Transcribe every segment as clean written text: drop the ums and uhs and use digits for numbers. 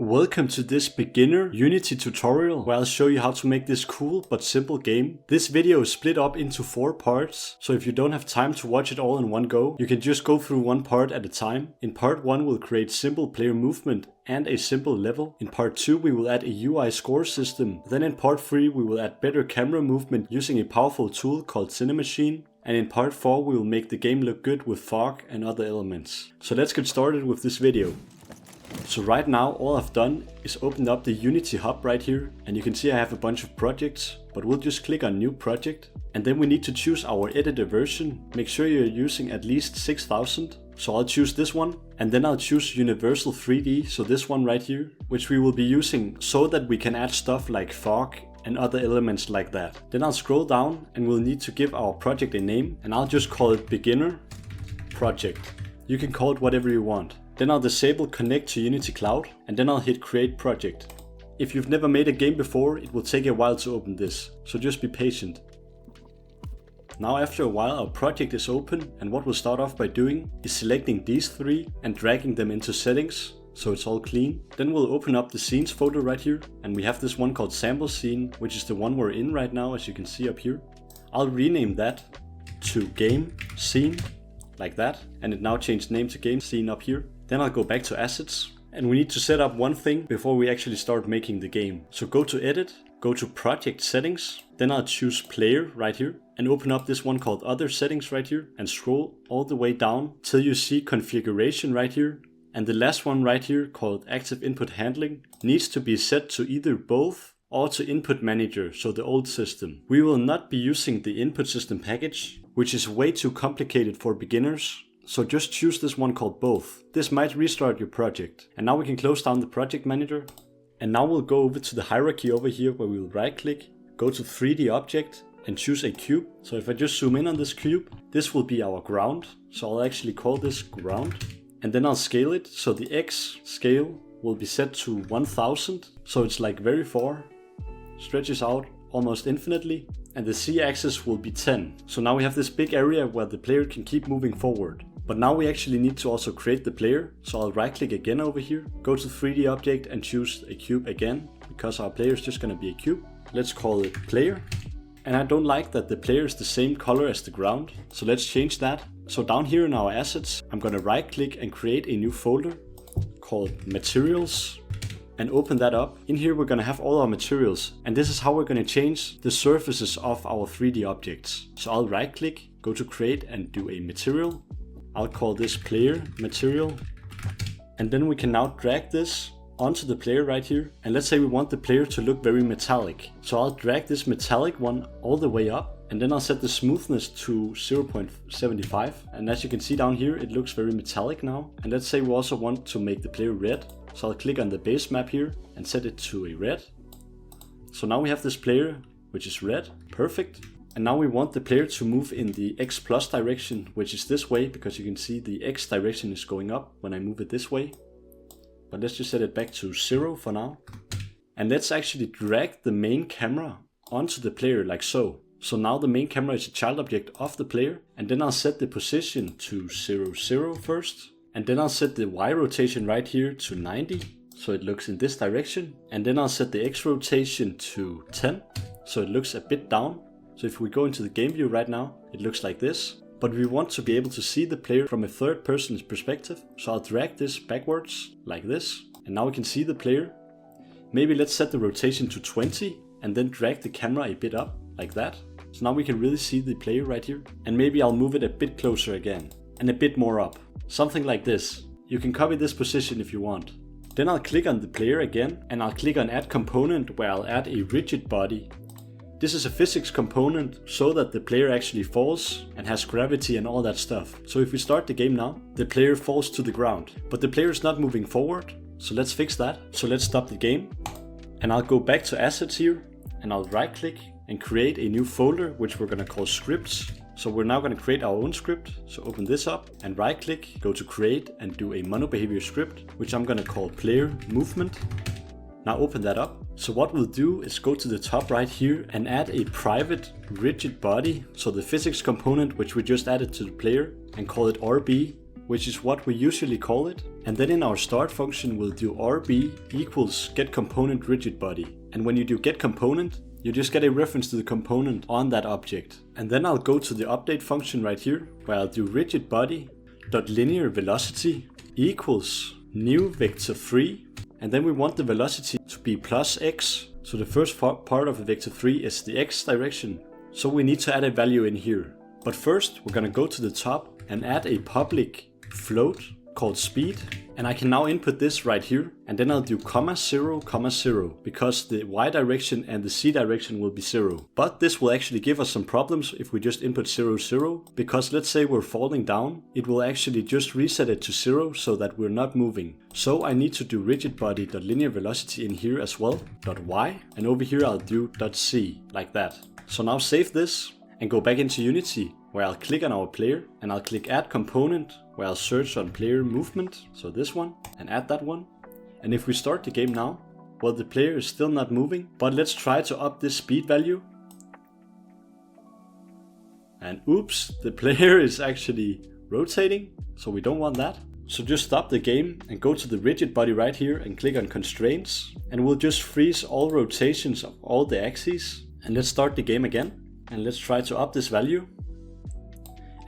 Welcome to this beginner Unity tutorial where I'll show you how to make this cool but simple game. This video is split up into 4 parts, so if you don't have time to watch it all in one go, you can just go through one part at a time. In part 1 we'll create simple player movement and a simple level. In part 2 we will add a UI score system. Then in part 3 we will add better camera movement using a powerful tool called Cinemachine. And in part 4 we will make the game look good with fog and other elements. So let's get started with this video. So right now all I've done is opened up the Unity hub right here, and you can see I have a bunch of projects, but we'll just click on new project, and then we need to choose our editor version. Make sure you're using at least 6000. So I'll choose this one, and then I'll choose Universal 3D, so this one right here, which we will be using so that we can add stuff like fog and other elements like that. Then I'll scroll down and we'll need to give our project a name, and I'll just call it Beginner Project. You can call it whatever you want. Then I'll disable Connect to Unity Cloud, and then I'll hit Create Project. If you've never made a game before, it will take a while to open this, so just be patient. Now after a while our project is open, and what we'll start off by doing is selecting these 3 and dragging them into settings, so it's all clean. Then we'll open up the scenes folder right here, and we have this one called Sample Scene, which is the one we're in right now, as you can see up here. I'll rename that to Game Scene, like that, and it now changed name to Game Scene up here. Then I'll go back to Assets, and we need to set up one thing before we actually start making the game. So go to Edit, go to Project Settings, then I'll choose Player right here, and open up this one called Other Settings right here, and scroll all the way down till you see Configuration right here. And the last one right here called Active Input Handling needs to be set to either both or to Input Manager, so the old system. We will not be using the input system package, which is way too complicated for beginners. So just choose this one called both. This might restart your project. And now we can close down the project manager. And now we'll go over to the hierarchy over here where we'll right click, go to 3D object and choose a cube. So if I just zoom in on this cube, this will be our ground. So I'll actually call this ground. And then I'll scale it. So the X scale will be set to 1000. So it's like very far, stretches out almost infinitely. And the Z axis will be 10. So now we have this big area where the player can keep moving forward. But now we actually need to also create the player, so I'll right click again over here, go to 3D object and choose a cube again, because our player is just going to be a cube. Let's call it player. And I don't like that the player is the same color as the ground, so let's change that. So down here in our assets, I'm going to right click and create a new folder called materials and open that up. In here we're going to have all our materials, and this is how we're going to change the surfaces of our 3D objects. So I'll right click, go to create and do a material. I'll call this player material, and then we can now drag this onto the player right here, and let's say we want the player to look very metallic. So I'll drag this metallic one all the way up, and then I'll set the smoothness to 0.75, and as you can see down here it looks very metallic now. And let's say we also want to make the player red, so I'll click on the base map here and set it to a red. So now we have this player which is red, perfect. And now we want the player to move in the X plus direction, which is this way, because you can see the X direction is going up when I move it this way. But let's just set it back to 0 for now. And let's actually drag the main camera onto the player like so. So now the main camera is a child object of the player. And then I'll set the position to 0, 0 first. And then I'll set the Y rotation right here to 90. So it looks in this direction. And then I'll set the X rotation to 10. So it looks a bit down. So if we go into the game view right now, it looks like this. But we want to be able to see the player from a third person's perspective. So I'll drag this backwards like this. And now we can see the player. Maybe let's set the rotation to 20 and then drag the camera a bit up like that. So now we can really see the player right here. And maybe I'll move it a bit closer again and a bit more up. Something like this. You can copy this position if you want. Then I'll click on the player again and I'll click on add component, where I'll add a rigid body. This is a physics component so that the player actually falls and has gravity and all that stuff. So if we start the game now, the player falls to the ground, but the player is not moving forward. So let's fix that. So let's stop the game, and I'll go back to assets here, and I'll right click and create a new folder, which we're going to call scripts. So we're now going to create our own script. So open this up and right click, go to create and do a mono behavior script, which I'm going to call player movement. Now open that up. So what we'll do is go to the top right here and add a private rigid body. So the physics component which we just added to the player, and call it RB. which is what we usually call it. And then in our start function, we'll do RB equals getComponent rigid body. And when you do getComponent, you just get a reference to the component on that object. And then I'll go to the update function right here, where I'll do rigid body dot linear velocity equals new vector 3. And then we want the velocity to be plus x. So the first part of the vector 3 is the x direction. So we need to add a value in here. But first, we're gonna go to the top and add a public float called speed. And I can now input this right here. And then I'll do comma 0, comma 0, because the y direction and the z direction will be 0. But this will actually give us some problems if we just input 0, 0, because let's say we're falling down, it will actually just reset it to 0 so that we're not moving. So I need to do rigid body.linear velocity in here as well, .y, and over here I'll do .c, like that. So now save this and go back into Unity, where I'll click on our player and I'll click add component, where I'll search on player movement, so this one, and add that one. And if we start the game now, well, the player is still not moving, but let's try to up this speed value. And oops, the player is actually rotating, so we don't want that. So just stop the game and go to the rigid body right here and click on constraints, and we'll just freeze all rotations of all the axes. And let's start the game again, and let's try to up this value.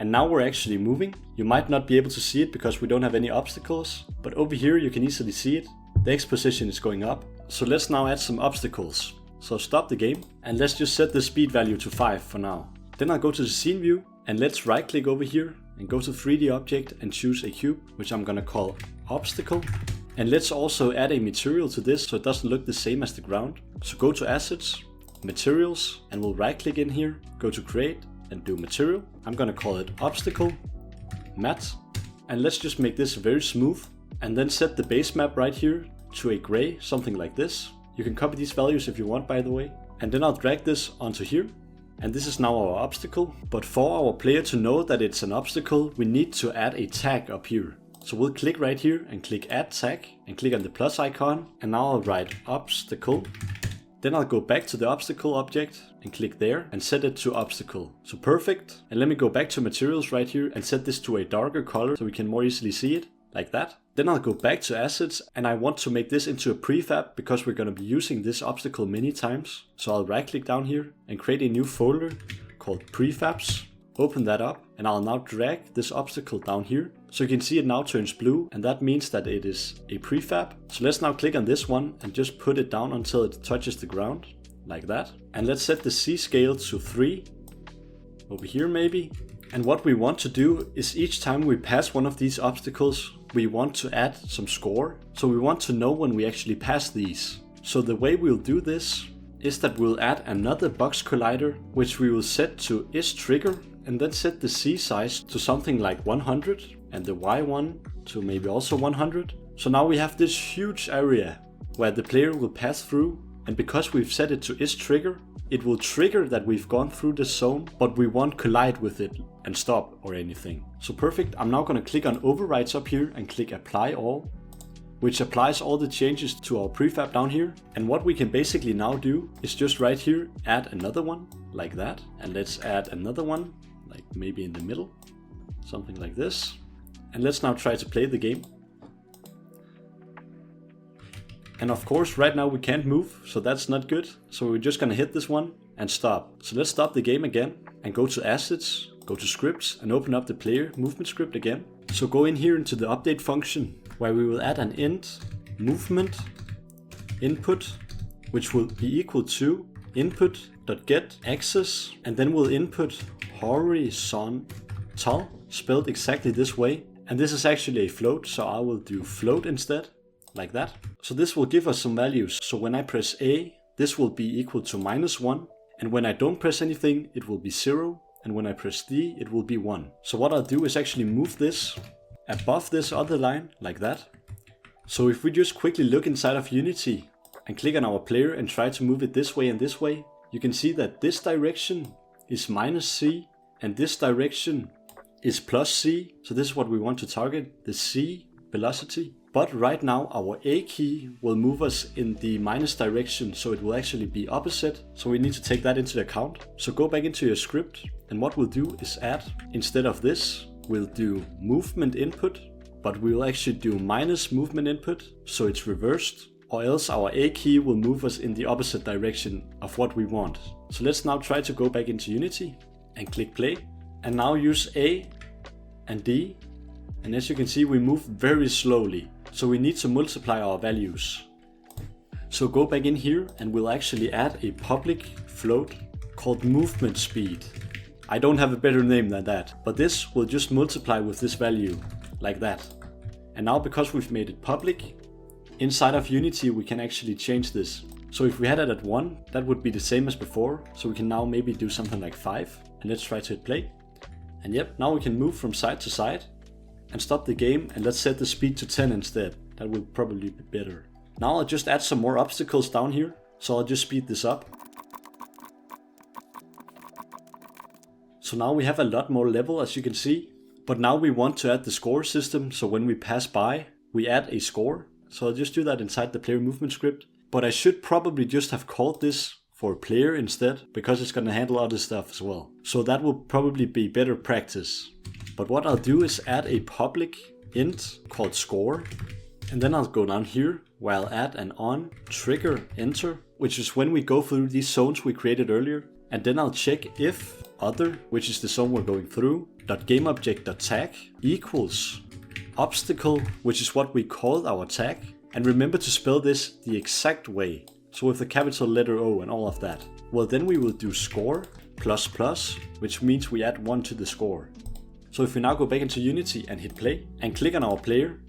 And now we're actually moving. You might not be able to see it because we don't have any obstacles, but over here you can easily see it. The X position is going up. So let's now add some obstacles. So stop the game and let's just set the speed value to 5 for now. Then I'll go to the scene view and let's right click over here and go to 3D object and choose a cube, which I'm gonna call obstacle. And let's also add a material to this so it doesn't look the same as the ground. So go to assets, materials, and we'll right click in here, go to create and do material. I'm gonna call it obstacle matte, and let's just make this very smooth and then set the base map right here to a gray, something like this. You can copy these values if you want, by the way, and then I'll drag this onto here, and this is now our obstacle. But for our player to know that it's an obstacle, we need to add a tag up here. So we'll click right here and click add tag and click on the plus icon, and now I'll write obstacle. Then I'll go back to the obstacle object and click there and set it to obstacle. So perfect. And let me go back to materials right here and set this to a darker color so we can more easily see it, like that. Then I'll go back to assets and I want to make this into a prefab because we're going to be using this obstacle many times. So I'll right click down here and create a new folder called prefabs. Open that up and I'll now drag this obstacle down here. So you can see it now turns blue, and that means that it is a prefab. So let's now click on this one and just put it down until it touches the ground, like that. And let's set the Z scale to 3, over here maybe. And what we want to do is each time we pass one of these obstacles, we want to add some score. So we want to know when we actually pass these. So the way we'll do this is that we'll add another box collider, which we will set to isTrigger, and then set the Z size to something like 100 and the Y one to maybe also 100. So now we have this huge area where the player will pass through, and because we've set it to isTrigger, it will trigger that we've gone through this zone, but we won't collide with it and stop or anything. So perfect. I'm now going to click on overrides up here and click apply all, which applies all the changes to our prefab down here. And what we can basically now do is just right here add another one like that, and let's add another one like maybe in the middle, something like this. And let's now try to play the game. And of course right now we can't move, so that's not good. So we're just gonna hit this one and stop. So let's stop the game again and go to assets, go to scripts and open up the player movement script again. So go in here into the update function where we will add an int movement input, which will be equal to input.get axis, and then we'll input horizontal, spelled exactly this way. And this is actually a float, so I will do float instead, like that. So this will give us some values. So when I press A, this will be equal to -1. And when I don't press anything, it will be 0. And when I press D, it will be 1. So what I'll do is actually move this above this other line, like that. So if we just quickly look inside of Unity and click on our player and try to move it this way and this way, you can see that this direction is -C and this direction is +C. So this is what we want to target, the C velocity. But right now our A key will move us in the minus direction, so it will actually be opposite. So we need to take that into account. So go back into your script, and what we'll do is add, instead of this, we'll do movement input, but we will actually do minus movement input, so it's reversed, or else our A key will move us in the opposite direction of what we want. So let's now try to go back into Unity and click play, and now use A and D, and as you can see we move very slowly, so we need to multiply our values. So go back in here and we'll actually add a public float called movement speed. I don't have a better name than that, but this will just multiply with this value, like that. And now because we've made it public, inside of Unity we can actually change this. So if we had it at 1, that would be the same as before, so we can now maybe do something like 5. And let's try to hit play. And yep, now we can move from side to side and stop the game, and let's set the speed to 10 instead. That will probably be better. Now I'll just add some more obstacles down here, so I'll just speed this up. So now we have a lot more level, as you can see, but now we want to add the score system, so when we pass by, we add a score. So I'll just do that inside the player movement script, but I should probably just have called this for player instead, because it's gonna handle other stuff as well. So that will probably be better practice. But what I'll do is add a public int called score, and then I'll go down here where I'll add an on trigger enter, which is when we go through these zones we created earlier, and then I'll check if other, which is the zone we're going through, .gameObject.tag equals obstacle, which is what we called our tag. And remember to spell this the exact way, so with the capital letter O and all of that. Well, then we will do score plus plus, which means we add 1 to the score. So if we now go back into Unity and hit play and click on our player,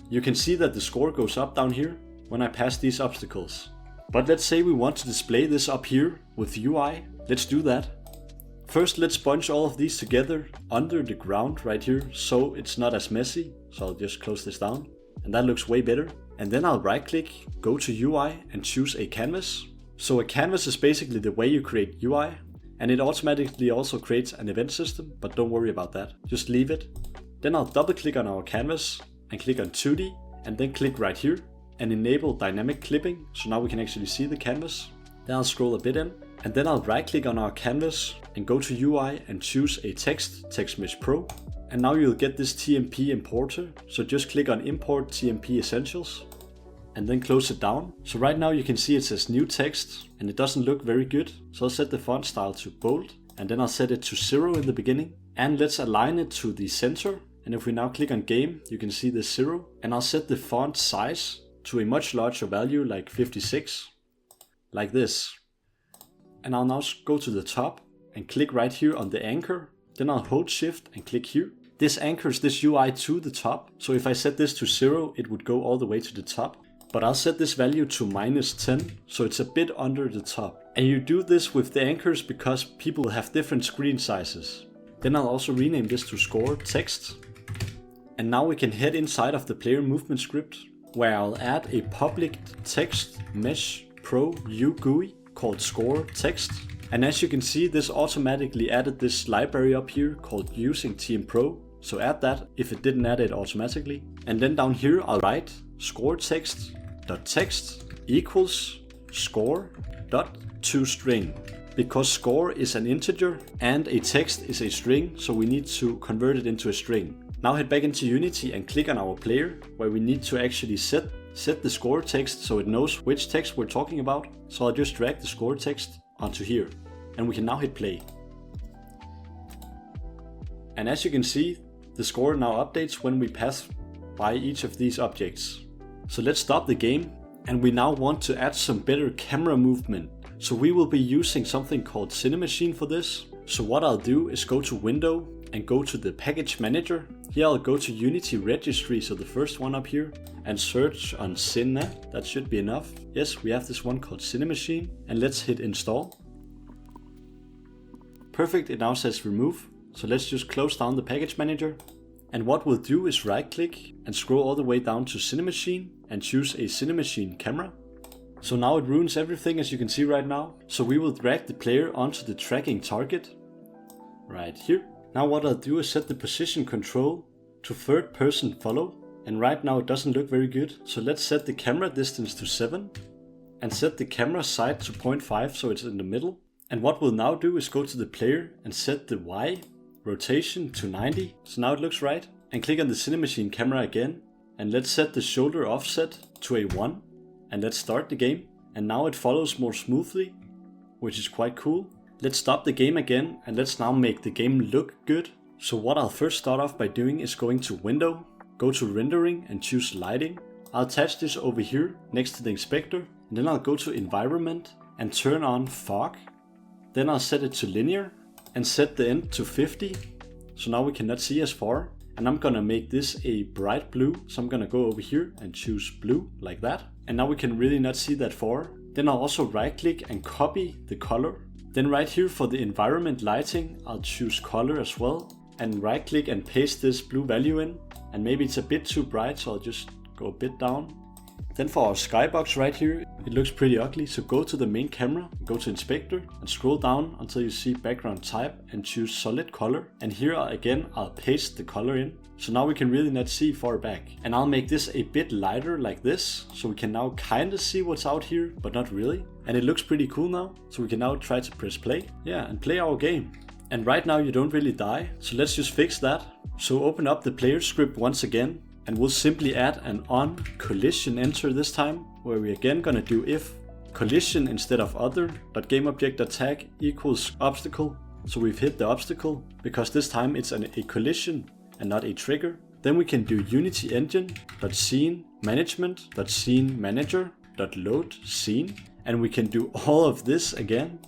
you can see that the score goes up down here when I pass these obstacles. But let's say we want to display this up here with UI. Let's do that. First, let's bunch all of these together under the ground right here, so it's not as messy. So I'll just close this down, and that looks way better. And then I'll right click, go to UI and choose a canvas. So a canvas is basically the way you create UI, and it automatically also creates an event system, but don't worry about that, just leave it. Then I'll double click on our canvas and click on 2D, and then click right here and enable dynamic clipping, so now we can actually see the canvas. Then I'll scroll a bit in, and then I'll right click on our canvas and go to UI and choose a text mesh pro. And now you'll get this TMP importer, so just click on import TMP essentials and then close it down. So right now you can see it says new text and it doesn't look very good. So I'll set the font style to bold, and then I'll set it to 0 in the beginning, and let's align it to the center. And if we now click on game, you can see the 0, and I'll set the font size to a much larger value, like 56, like this. And I'll now go to the top and click right here on the anchor. Then I'll hold shift and click here. This anchors this UI to the top. So if I set this to 0, it would go all the way to the top. But I'll set this value to -10, so it's a bit under the top. And you do this with the anchors because people have different screen sizes. Then I'll also rename this to score text. And now we can head inside of the player movement script, where I'll add a public text mesh pro GUI called score text. And as you can see, this automatically added this library up here called using TM Pro. So add that if it didn't add it automatically. And then down here I'll write score text equals score.toString, because score is an integer and a text is a string, so we need to convert it into a string. Now head back into Unity and click on our player, where we need to actually set the score text so it knows which text we're talking about. So I'll just drag the score text onto here, and we can now hit play. And as you can see, the score now updates when we pass by each of these objects. So let's stop the game, and we now want to add some better camera movement. So we will be using something called Cinemachine for this. So what I'll do is go to Window and go to the Package Manager. Here I'll go to Unity Registry, so the first one up here, and search on Cine. That should be enough. Yes, we have this one called Cinemachine, and let's hit install. Perfect, it now says remove. So let's just close down the Package Manager. And what we'll do is right click and scroll all the way down to Cinemachine and choose a Cinemachine camera. So now it ruins everything, as you can see right now. So we will drag the player onto the tracking target right here. Now what I'll do is set the position control to third person follow. And right now it doesn't look very good. So let's set the camera distance to 7 and set the camera side to 0.5 so it's in the middle. And what we'll now do is go to the player and set the Y rotation to 90, so now it looks right. And click on the Cinemachine camera again, and let's set the shoulder offset to a 1, and let's start the game. And now it follows more smoothly, which is quite cool. Let's stop the game again, and let's now make the game look good. So what I'll first start off by doing is going to Window, go to Rendering and choose Lighting. I'll attach this over here next to the inspector, and then I'll go to Environment and turn on Fog. Then I'll set it to Linear and set the end to 50, so now we cannot see as far. And I'm gonna make this a bright blue, so I'm gonna go over here and choose blue like that. And now we can really not see that far. Then I'll also right click and copy the color. Then right here for the environment lighting, I'll choose color as well. And right click and paste this blue value in. And maybe it's a bit too bright, so I'll just go a bit down. Then for our skybox right here, it looks pretty ugly, so go to the main camera, go to inspector and scroll down until you see background type and choose solid color. And here again, I'll paste the color in. So now we can really not see far back. And I'll make this a bit lighter like this, so we can now kind of see what's out here, but not really. And it looks pretty cool now, so we can now try to press play. Yeah, and play our game. And right now you don't really die, so let's just fix that. So open up the player script once again, and we'll simply add an on collision enter this time, where we're again gonna do if collision instead of other.gameObject.tag equals obstacle. So we've hit the obstacle, because this time it's a collision and not a trigger. Then we can do Unity engine.scene management.scene manager.load scene, and we can do all of this again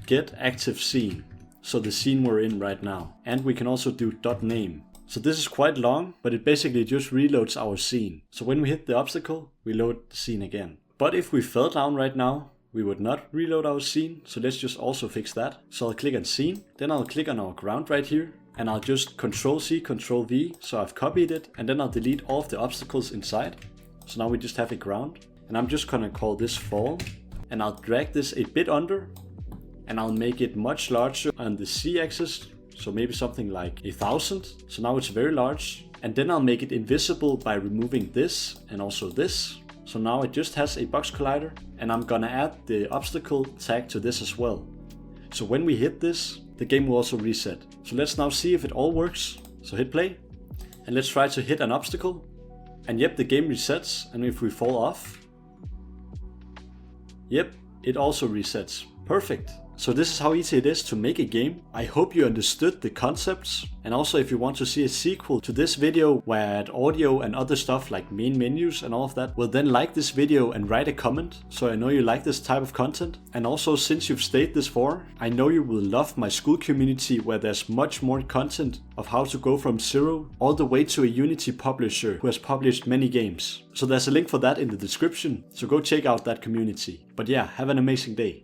.get active scene, so the scene we're in right now. And we can also do .name. So this is quite long, but it basically just reloads our scene. So when we hit the obstacle, we load the scene again. But if we fell down right now, we would not reload our scene. So let's just also fix that. So I'll click on scene, then I'll click on our ground right here, and I'll just Ctrl C, Ctrl V, so I've copied it, and then I'll delete all of the obstacles inside. So now we just have a ground, and I'm just gonna call this fall, and I'll drag this a bit under, and I'll make it much larger on the Z axis. So maybe something like 1000. So now it's very large. And then I'll make it invisible by removing this and also this. So now it just has a box collider, and I'm gonna add the obstacle tag to this as well. So when we hit this, the game will also reset. So let's now see if it all works. So hit play, and let's try to hit an obstacle. And yep, the game resets, and if we fall off, yep, it also resets. Perfect. So this is how easy it is to make a game. I hope you understood the concepts. And also if you want to see a sequel to this video where I add audio and other stuff like main menus and all of that, well then like this video and write a comment so I know you like this type of content. And also since you've stayed this far, I know you will love my school community where there's much more content of how to go from zero all the way to a Unity publisher who has published many games. So there's a link for that in the description, so go check out that community. But yeah, have an amazing day.